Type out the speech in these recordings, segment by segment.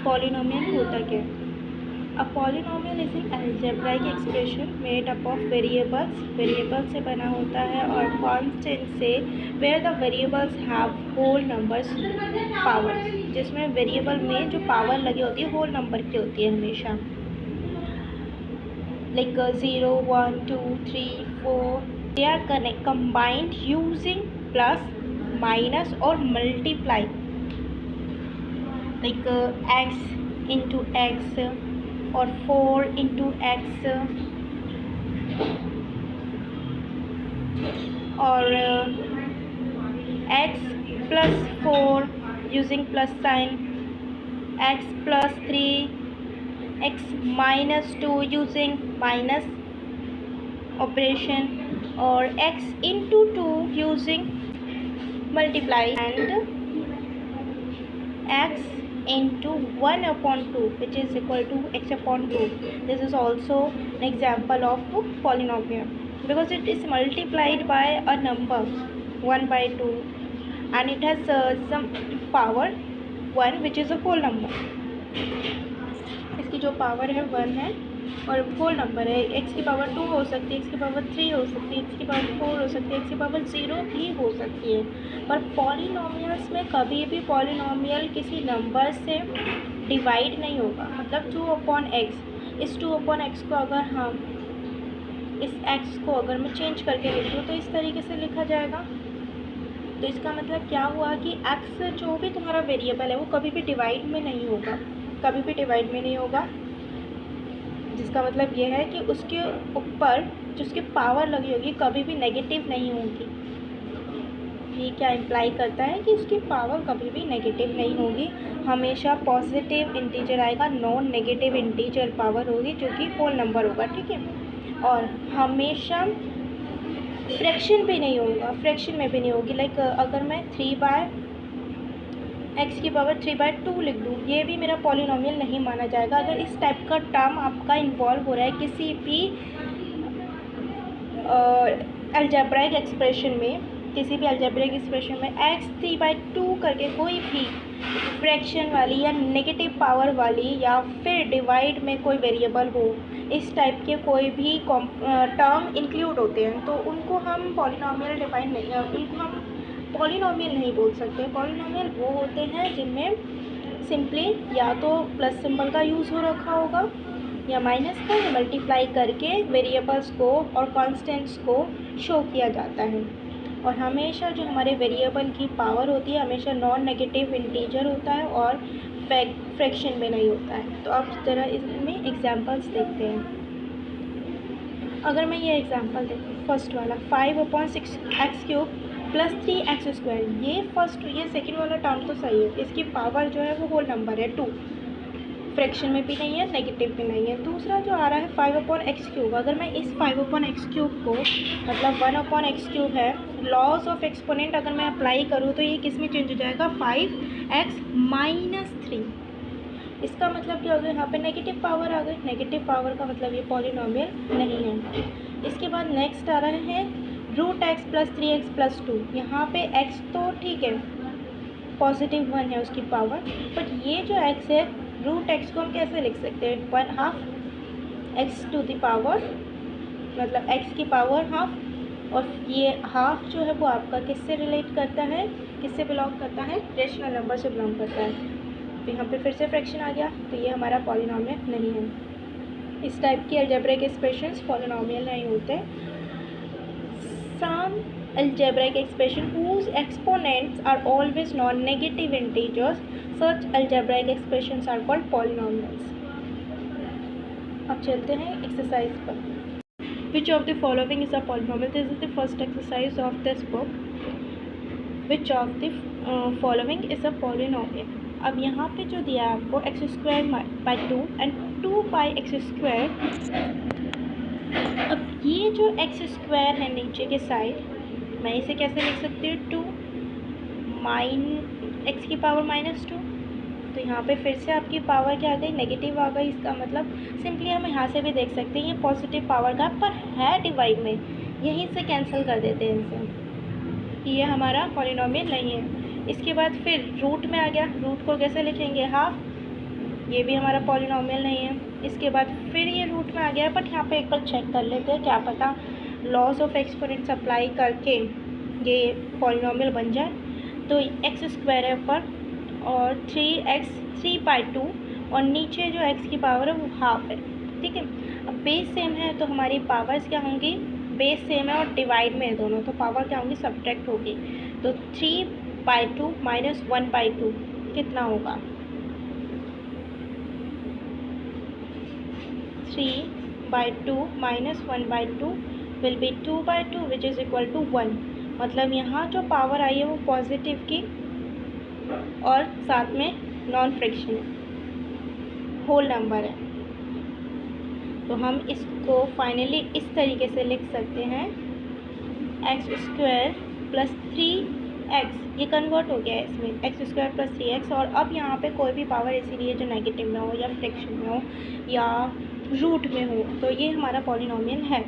Polynomial होता क्या है? A polynomial is an algebraic expression made up of variables से बना होता है और कांस्टेंट से, where the variables have whole numbers power, जिसमें वेरिएबल में जो पावर लगी होती है होल नंबर की होती है हमेशा, like 0 1 2 3 4, they are combined using plus minus और multiply, like x into x और 4 इंटू एक्स और x plus 4 using plus sign, x plus 3, x minus 2 using minus operation और x into 2 using multiply and x into 1 upon 2 which is equal to x upon 2. This is also an example of polynomial because it is multiplied by a number 1 by 2 and it has some power 1 which is a whole number. इसकी जो power है 1 है और whole number है, x की power 2 हो सकती है, x की पावर 3 हो सकती है, x की पावर 4 हो सकती है, x की पावर 0 भी हो सकती है। पर पॉलिनोमियल्स में कभी भी पॉलिनोमियल किसी नंबर से डिवाइड नहीं होगा, मतलब 2 अपॉन एक्स, इस 2 अपॉन एक्स को अगर हम इस x को अगर मैं चेंज करके लिख दूँ तो इस तरीके से लिखा जाएगा। तो इसका मतलब क्या हुआ कि x जो भी तुम्हारा वेरिएबल है वो कभी भी डिवाइड में नहीं होगा, कभी भी डिवाइड में नहीं होगा, जिसका मतलब ये है कि उसके ऊपर जो उसकी पावर लगी होगी कभी भी नेगेटिव नहीं होगी। ये क्या इम्प्लाई करता है कि उसकी पावर कभी भी नेगेटिव नहीं होगी, हमेशा पॉजिटिव इंटीजर आएगा, नॉन नेगेटिव इंटीजर पावर होगी जो कि होल नंबर होगा, ठीक है। और हमेशा फ्रैक्शन भी नहीं होगा, फ्रैक्शन में भी नहीं होगी, लाइक अगर मैं 3/x की पावर 3/2 लिख दूँ, ये भी मेरा पॉलिनोमियल नहीं माना जाएगा। अगर इस टाइप का टर्म आपका इन्वॉल्व हो रहा है किसी भी अलजेब्राइक एक्सप्रेशन में, किसी भी अलजेब्रिक एक्सप्रेशन में x 3/2 करके कोई भी फ्रैक्शन वाली या नेगेटिव पावर वाली या फिर डिवाइड में कोई वेरिएबल हो, इस टाइप के कोई भी टर्म इंक्लूड होते हैं तो उनको हम पॉलिनोमियल डिफाइन नहीं, उनको हम पॉलिनोमियल नहीं बोल सकते। पॉलिनोमियल वो होते हैं जिनमें सिंपली या तो प्लस सिंबल का यूज़ हो रखा होगा या माइनस का, या मल्टीप्लाई करके वेरिएबल्स को और कांस्टेंट्स को शो किया जाता है। और हमेशा जो हमारे वेरिएबल की पावर होती है हमेशा नॉन नेगेटिव इंटीजर होता है और फ्रैक्शन में नहीं होता है। तो अब ज़रा इसमें एग्जांपल्स देखते हैं। अगर मैं ये एग्जांपल देखूँ फर्स्ट वाला 5/6x³ प्लस 3x², ये सेकेंड वाला टर्म तो सही है, इसकी पावर जो है वो होल नंबर है 2, फ्रैक्शन में भी नहीं है, नेगेटिव भी नहीं है। दूसरा जो आ रहा है 5/x³, अगर मैं इस 5/x³ को मतलब 1/x³ है, लॉज ऑफ एक्सपोनेंट अगर मैं अप्लाई करूँ तो ये किस में चेंज हो जाएगा 5x-3। इसका मतलब क्या हो गया, यहाँ पे नेगेटिव पावर आ गई, नेगेटिव पावर का मतलब ये पॉलिनोमियल नहीं है। इसके बाद नेक्स्ट आ रहा है √x + 3x + 2, यहाँ पे x तो ठीक है पॉजिटिव 1 है उसकी पावर, बट ये जो x है √x को हम कैसे लिख सकते हैं 1/2 x टू द पावर, मतलब x की पावर हाफ, और ये हाफ जो है वो आपका किससे रिलेट करता है, किससे बिलोंग करता है, रेशनल नंबर से बिलोंग करता है। तो यहाँ पे फिर से फ्रैक्शन आ गया, तो ये हमारा पॉलिनोमियल नहीं है। इस टाइप की अलजेब्रिक एक्सप्रेशंस पॉलिनोमियल नहीं होते। सम algebraic expression whose exponents are always non-negative integers, such algebraic expressions are called polynomials. अब चलते हैं एक्सरसाइज पर। Which of the following is a polynomial? This is the first exercise of this book. Which of the following is a polynomial? अब यहाँ पे जो दिया है आपको x² / 2 and 2πx²। अब ये जो x² है नीचे के साइड, मैं इसे कैसे लिख सकती हूँ 2 x की पावर -2। तो यहाँ पे फिर से आपकी पावर क्या आ गई, नेगेटिव आ गई। इसका मतलब सिंपली हम यहाँ से भी देख सकते हैं ये पॉजिटिव पावर का पर है डिवाइड में, यहीं से कैंसिल कर देते हैं इनसे, ये हमारा पॉलिनोमियल नहीं है। इसके बाद फिर रूट में आ गया, रूट को कैसे लिखेंगे हाफ, ये भी हमारा पॉलिनॉमियल नहीं है। इसके बाद फिर ये रूट में आ गया, बट यहाँ पे एक बार चेक कर लेते हैं, क्या पता लॉज ऑफ एक्सपोनेंट्स अप्लाई करके ये पॉलिनॉमियल बन जाए। तो एक्स स्क्वायर है ऊपर और 3x 3/2 और नीचे जो x की पावर है वो हाफ है, ठीक है। अब बेस सेम है तो हमारी पावर्स क्या होंगी, बेस सेम है और डिवाइड में है दोनों, तो पावर क्या होंगी, सब्ट्रैक्ट होगी। तो 3/2 माइनस 1/2 कितना होगा, 3/2 minus 1/2 will be 2/2 which is equal to 1। मतलब यहाँ जो पावर आई है वो पॉजिटिव की और साथ में नॉन फ्रैक्शन होल नंबर है। तो हम इसको फाइनली इस तरीके से लिख सकते हैं, एक्स स्क्वायर प्लस 3x, ये कन्वर्ट हो गया है इसमें, एक्स स्क्वायर प्लस 3x। और अब यहाँ पे कोई भी पावर इसीलिए जो नेगेटिव में हो या फ्रैक्शन में हो या रूट में हो, तो ये हमारा पॉलिनॉमियल है।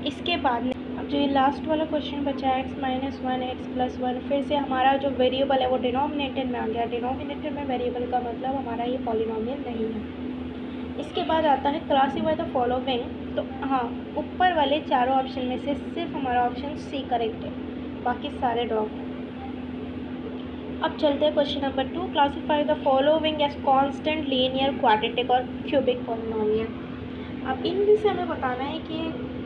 इसके बाद अब जो ये लास्ट वाला क्वेश्चन बचा है, x माइनस 1 एक्स प्लस 1, फिर से हमारा जो वेरिएबल है वो डिनोमिनेटर में आ गया। डिनोमिनेटर में वेरिएबल का मतलब हमारा ये पॉलिनॉमियल नहीं है। इसके बाद आता है क्लासिफाई द फॉलोइंग। तो हाँ, ऊपर वाले चारों ऑप्शन में से सिर्फ हमारा ऑप्शन सी करेक्ट है, बाकी सारे ड्रॉप हैं। अब चलते हैं question number 2, classify the following as constant, linear, quadratic और क्यूबिक पॉलिनॉमियल। अब इनमें से हमें बताना है कि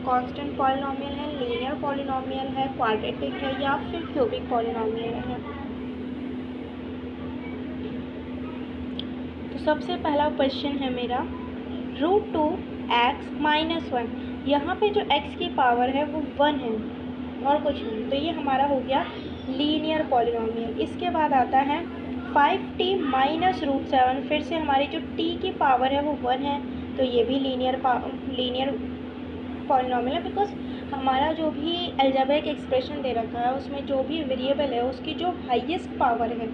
कांस्टेंट पॉलिनॉमियल है, लीनियर पॉलिनॉमियल है, क्वाड्रेटिक है या फिर क्यूबिक पॉलिनॉमियल है। तो सबसे पहला क्वेश्चन है मेरा, √2x माइनस 1, यहाँ पे जो x की पावर है वो 1 है और कुछ नहीं, तो ये हमारा हो गया लीनियर पॉलिनॉमियल। इसके बाद आता है 5t माइनस √7, फिर से हमारी जो t की पावर है वो 1 है, तो ये भी लीनियर पॉलिनॉमियल है। बिकॉज हमारा जो भी अलजेब्रिक एक्सप्रेशन दे रखा है उसमें जो भी वेरिएबल है उसकी जो हाईएस्ट पावर है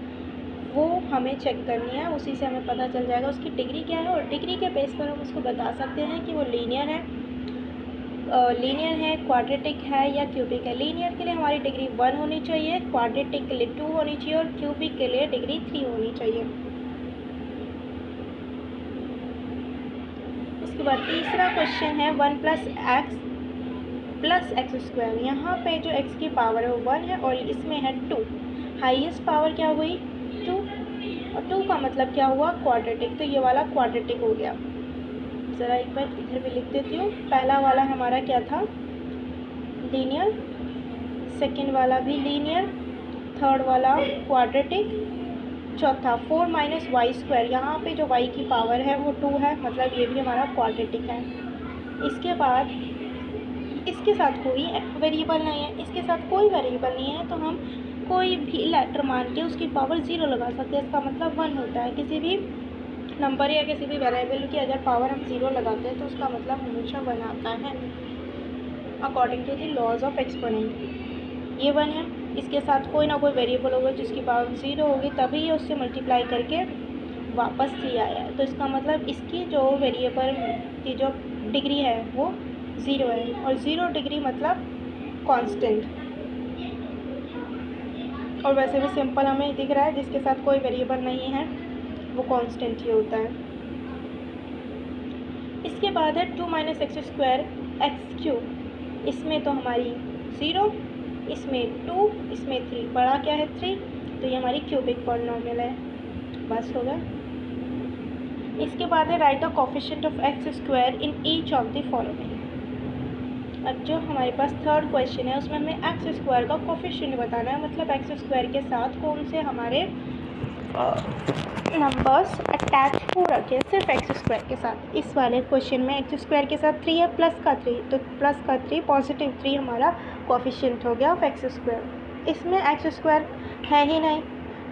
वो हमें चेक करनी है, उसी से हमें पता चल जाएगा उसकी डिग्री क्या है, और डिग्री के बेस पर हम उसको बता सकते हैं कि वो लीनियर है, क्वाड्रेटिक है या क्यूबिक है। लीनियर के लिए हमारी डिग्री 1 होनी चाहिए, क्वाड्रेटिक के लिए 2 होनी चाहिए और क्यूबिक के लिए डिग्री 3 होनी चाहिए। इसके बाद तीसरा क्वेश्चन है 1 प्लस एक्स स्क्वायर। यहाँ पे जो x की पावर है वो 1 है और इसमें है 2, हाईएस्ट पावर क्या हुई 2, और 2 का मतलब क्या हुआ, क्वाड्रेटिक, तो ये वाला क्वाड्रेटिक हो गया। ज़रा एक बार इधर भी लिख देती हूँ। पहला वाला हमारा क्या था, लीनियर, सेकंड वाला भी लीनियर, थर्ड वाला क्वाड्रेटिक, चौथा 4 माइनस वाई स्क्वायर, यहाँ पे जो y की पावर है वो 2 है, मतलब ये भी हमारा क्वाड्रेटिक है। इसके बाद इसके साथ कोई वेरिएबल नहीं है, इसके साथ कोई वेरिएबल नहीं है, तो हम कोई भी लेटर मान के उसकी पावर 0 लगा सकते हैं। इसका मतलब 1 होता है। किसी भी नंबर या किसी भी वेरिएबल की अगर पावर हम 0 लगाते हैं तो उसका मतलब हमेशा 1 आता है, according to the laws of exponent. ये 1 है, इसके साथ कोई ना कोई वेरिएबल होगा जिसकी पावर 0 होगी, तभी ये उससे मल्टीप्लाई करके वापस 3 आया है। तो इसका मतलब इसकी जो वेरिएबल की जो डिग्री है वो 0 है, और 0 डिग्री मतलब कांस्टेंट। और वैसे भी सिंपल हमें दिख रहा है, जिसके साथ कोई वेरिएबल नहीं है वो कांस्टेंट ही होता है। इसके बाद है 2 minus x square x cube. इसमें तो हमारी 0, इसमें 2, इसमें 3, बड़ा क्या है 3, तो ये हमारी क्यूबिक पॉलिनॉमियल है। बस होगा। इसके बाद है right the coefficient of x square in each of the following. अब जो हमारे पास थर्ड क्वेश्चन है उसमें हमें एक्स स्क्वायर का कोफिशिएंट बताना है, मतलब एक्स स्क्वायर के साथ कौन से हमारे नंबर्स अटैच हो रखे हैं सिर्फ एक्स स्क्वायर के साथ। इस वाले क्वेश्चन में एक्स स्क्वायर के साथ 3 है, प्लस का 3, तो प्लस का 3 पॉजिटिव 3 हमारा कोफिशिएंट हो गया ऑफ एक्स स्क्वायर। इसमें एक्स स्क्वायर है ही नहीं,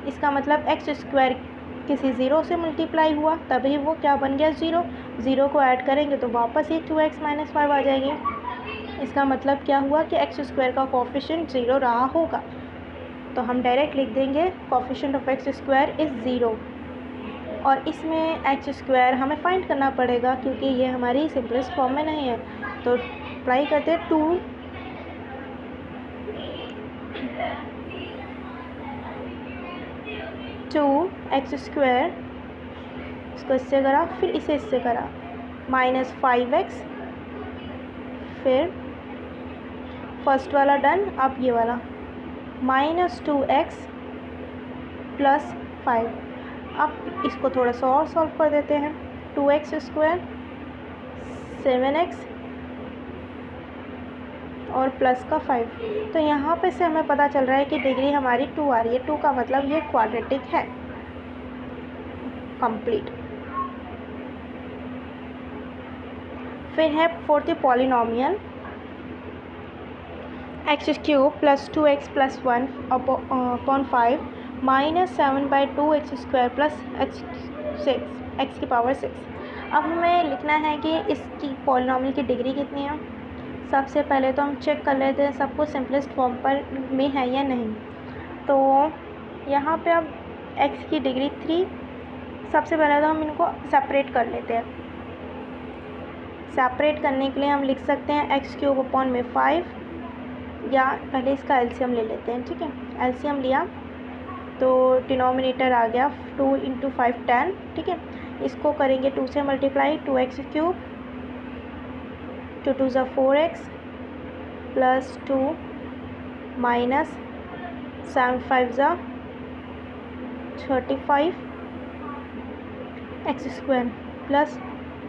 इसका मतलब एक्स स्क्वायर किसी 0 से मल्टीप्लाई हुआ तभी वो क्या बन गया 0। 0 को ऐड करेंगे तो वापस ये 2x माइनस 5 आ जाएगी। इसका मतलब क्या हुआ कि एक्स स्क्वायर का कोफिशिएंट 0 रहा होगा, तो हम डायरेक्ट लिख देंगे coefficient of x square is 0। और इसमें एक्स स्क्वायर हमें फाइंड करना पड़ेगा क्योंकि ये हमारी सिंपलेस्ट फॉर्म में नहीं है, तो ट्राई करते हैं 2 एक्स स्क्वायर इसको इससे करा, फिर इसे इससे करा, -5x, फिर फर्स्ट वाला डन। अब ये वाला -2x + 5। अब इसको थोड़ा सा और सॉल्व कर देते हैं। 2x स्क्वायर 7x और प्लस का 5। तो यहाँ पे से हमें पता चल रहा है कि डिग्री हमारी 2 आ रही है। 2 का मतलब ये क्वाड्रेटिक है। कंप्लीट। फिर है fourth polynomial x³ + 2x + 1 upon 5 -7/2x² + x की पावर 6। अब हमें लिखना है कि इसकी पॉलिनोमियल की डिग्री कितनी है। सबसे पहले तो हम चेक कर लेते हैं सब कुछ सिंपलेस्ट फॉर्म पर में है या नहीं। तो यहाँ पे अब x की डिग्री 3। सबसे पहले तो हम इनको सेपरेट कर लेते हैं। सेपरेट करने के लिए हम लिख सकते हैं x³ अपॉन में 5, या पहले इसका एलसीएम ले लेते हैं। ठीक है, एलसीएम लिया तो डिनोमिनेटर आ गया 2 × 5 10। ठीक है, इसको करेंगे 2 से multiply, 2x³ 2 2 = 4x + 2 -7 5 = 35 x² +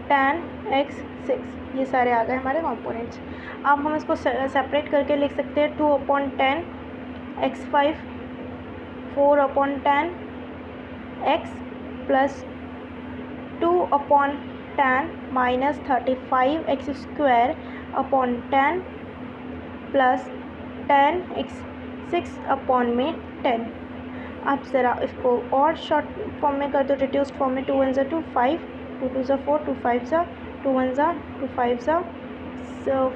10x 6। ये सारे आ गए हमारे कंपोनेंट्स। अब हम इसको सेपरेट करके लिख सकते हैं 2/10 x5 4/10 x + 2/10 -35 x² upon 10 + 10x 6/10। अब ज़रा इसको और शॉर्ट फॉर्म में कर दो, रिड्यूस्ड फॉर्म में। 2 1 = 2 5, 2 2 = 4, 2 5 = 2 1 = 2 5 =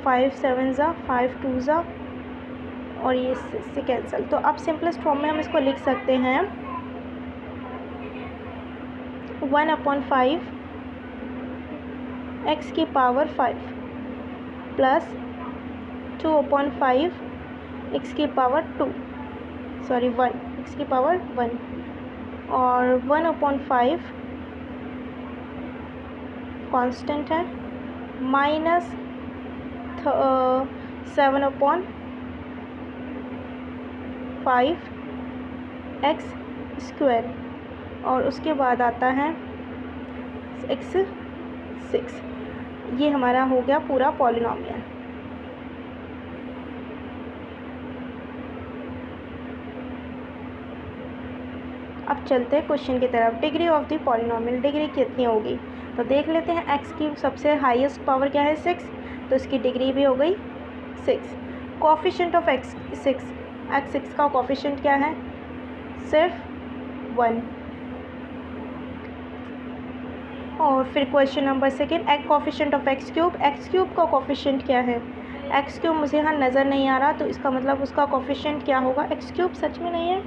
5 7 = 5 2 = और ये इससे कैंसिल। तो अब सिंपलेस्ट फॉर्म में हम इसको लिख सकते हैं 1/5 x की पावर 5 + 2/5 x की पावर 2, सॉरी 1 x की पावर 1, और 1/5 कांस्टेंट है -7/5 x², और उसके बाद आता है x 6। ये हमारा हो गया पूरा पॉलिनोमियल। अब चलते हैं क्वेश्चन की तरफ। Degree of the polynomial, degree कितनी होगी तो देख लेते हैं। x की सबसे हाईएस्ट पावर क्या है 6, तो इसकी डिग्री भी हो गई 6। कोएफिशिएंट ऑफ x 6 का कोएफिशिएंट क्या है, सिर्फ 1। और फिर question number second, coefficient of x³ का कोएफिशिएंट क्या है। x³ मुझे यहाँ नज़र नहीं आ रहा, तो इसका मतलब उसका कोएफिशिएंट क्या होगा। x³ सच में नहीं है,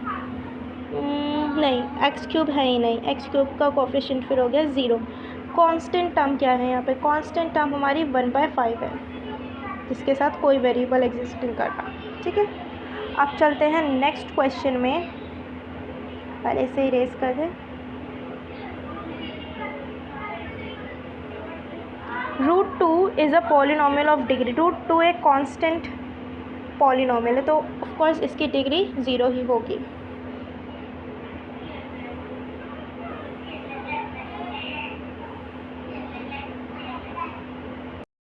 नहीं x³ है ही नहीं। x³ का कोएफिशिएंट फिर हो गया 0। कांस्टेंट टर्म क्या है यहाँ पे, कांस्टेंट टर्म हमारी 1/5 है, जिसके साथ कोई वेरिएबल एग्जिस्ट नहीं कर रहा। ठीक है, अब चलते हैं नेक्स्ट क्वेश्चन में। पहले से इरेज कर दें। √2 is a polynomial of degree. √2 एक कांस्टेंट पॉलिनोमियल है, तो ऑफकोर्स इसकी डिग्री 0 ही होगी।